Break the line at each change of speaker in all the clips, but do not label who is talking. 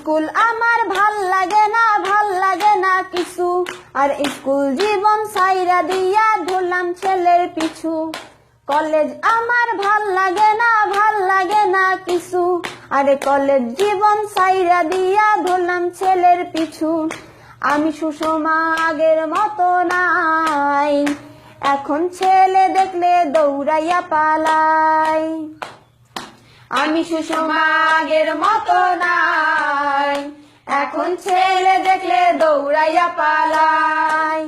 School আমার ভাল লাগে না কিছু, আর স্কুল জীবন সাইরা দিয়া ধরলাম ছেলের পিছু। কলেজ আমার ভাল লাগে না কিছু, আরে কলেজ জীবন সাইরা দিয়া ধরলাম ছেলের পিছু। আমি সুষমা আগের মতো নাই, এখন ছেলে দেখলে দৌড়াইয়া পালাই। আমি সুষমা আগের মতো নাই, এখন ছেলে দেখলে দৌড়াইয়া পালাই।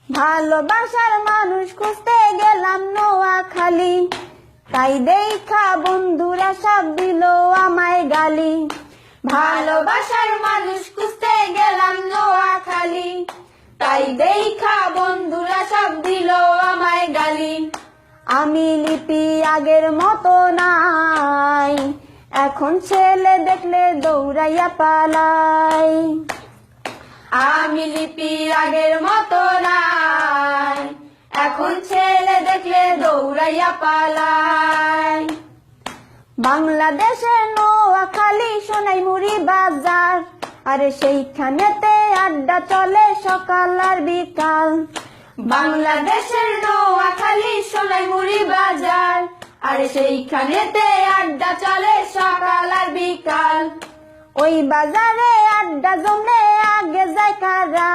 ভালোবাসার মানুষ খুঁজতে গেলাম নোয়াখালী, তাই দেখা বন্ধুরা সব দিল আমায় গালি। ভালোবাসার মানুষ খুঁজতে গেলাম নোয়াখালী, তাই দেখা বন্ধুরা সব দিল আমায় গালি। আমি লিপি আগের মতো নাই, এখন ছেলে দেখলে দৌড়াইয়া পালাই। আমি লিপি আগের মতো নাই, এখন ছেলে দেখলে দৌড়াইয়া পালাই। বাংলাদেশের নোয়াখালী সোনাইমুড়ি বাজার, আরে সেইখানেতে আড্ডা চলে সকাল আর বিকাল। বাংলাদেশের নোয়াখালী সোনাইমুড়ি বাজার, আরে সেইখানেতে আড্ডা চলে সকাল আর বিকাল। ওই বাজারে আড্ডা জমলে আগে যায় কারা,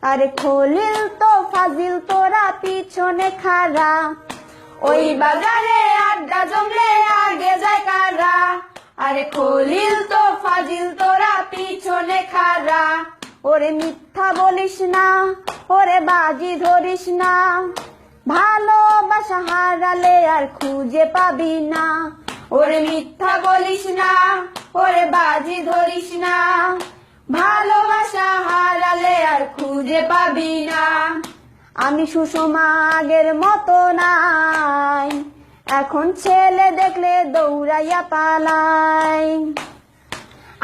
আরে খলিল তো ফাজিল তোরা পিছনে খাড়া। ওই বাজারে আড্ডা জমলে আগে যায় কারা, আরে খলিল তো ফাজিল তোরা পিছনে খাড়া। ওরে মিথ্যা বলিস না, ওরে বাজি ধরিস না, ভালোবাসা হারালে আর খুঁজে পাবি না। ওরে মিথ্যা বলিস না, ওরে বাজি ধরিস না, ভালোবাসা হারালে আর খুঁজে পাবি না। আমি সুষমা আগের মতো নাই, এখন ছেলে দেখলে দৌড়াইয়া পালাই।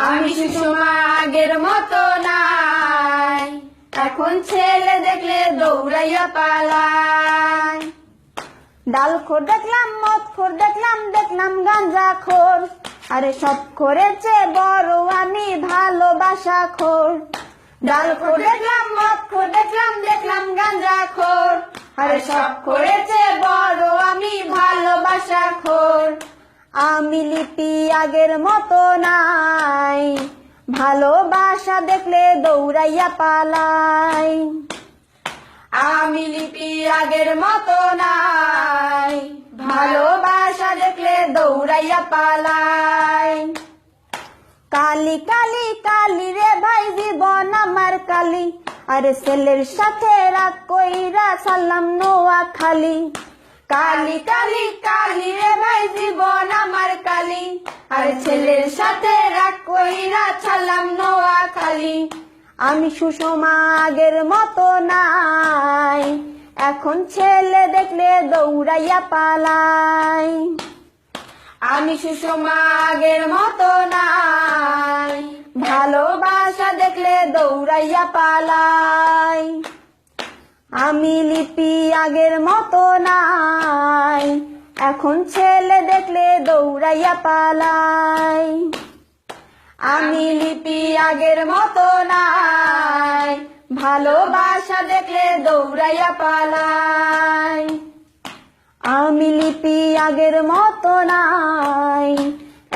আমি সুষমা আগের মতো নাই, এখন ছেলে দেখলে দৌড়াইয়া পালাই। ডালখোর দেখলাম, মদখোর দেখলাম, দেখলাম গাঞ্জাখোর, আরে সব করেছে বড় আমি ভালোবাসা খোর। ডালখোর দেখলাম, মদখোর দেখলাম, দেখলাম গাঞ্জাখোর, আরে সব করেছে বড় আমি ভালোবাসা খোর। আমি লিপি আগের মতো নাই, ভালোবাসা দেখলে দৌড়াইয়া পালাই। আমি লিপি আগের মতো নাই, ভালোবাসা দেখলে দৌড়াইয়া পালাই। কালি কালি কালি রে ভাই জীবন আমার কালি, আরে ছেলের সাথে রাগ কইরা সালাম নোয়াখালী। কালি কালি কালি রে ভাই জীবন আমার কালি, আরে ছেলের সাথে রাগ কইরা সালাম নোয়াখালী। আমি সুষমা আগের মতো নাই, এখন ছেলে দেখলে দৌড়াইয়া পালাই। আমি সুষমা আগের মতো নাই, ভালোবাসা দেখলে দৌড়াইয়া পালাই। আমি লিপি আগের মতো নাই, এখন ছেলে দেখলে দৌড়াইয়া পালাই। আমি লিপি আগের মতো নাই, ভালোবাসা দেখলে দৌড়াইয়া পালাই। আমি লিপি আগের মতো নাই,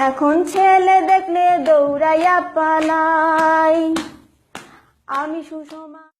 এখন ছেলে দেখলে দৌড়াইয়া পালাই। আমি সুষমা।